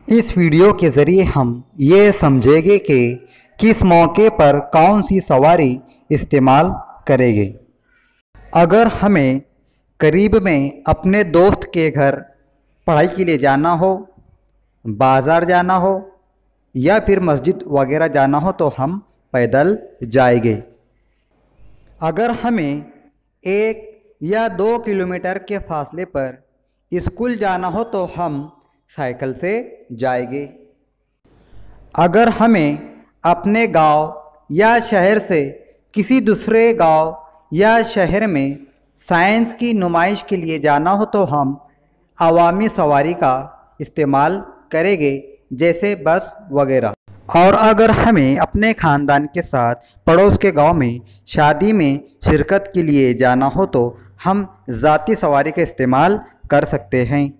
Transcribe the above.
इस वीडियो के ज़रिए हम ये समझेंगे कि किस मौके पर कौन सी सवारी इस्तेमाल करेंगे। अगर हमें करीब में अपने दोस्त के घर पढ़ाई के लिए जाना हो, बाज़ार जाना हो या फिर मस्जिद वगैरह जाना हो तो हम पैदल जाएंगे। अगर हमें 1 या 2 किलोमीटर के फासले पर स्कूल जाना हो तो हम साइकिल से जाएंगे। अगर हमें अपने गांव या शहर से किसी दूसरे गांव या शहर में साइंस की नुमाइश के लिए जाना हो तो हम अवामी सवारी का इस्तेमाल करेंगे, जैसे बस वगैरह। और अगर हमें अपने ख़ानदान के साथ पड़ोस के गांव में शादी में शिरकत के लिए जाना हो तो हम ज़ाती सवारी का इस्तेमाल कर सकते हैं।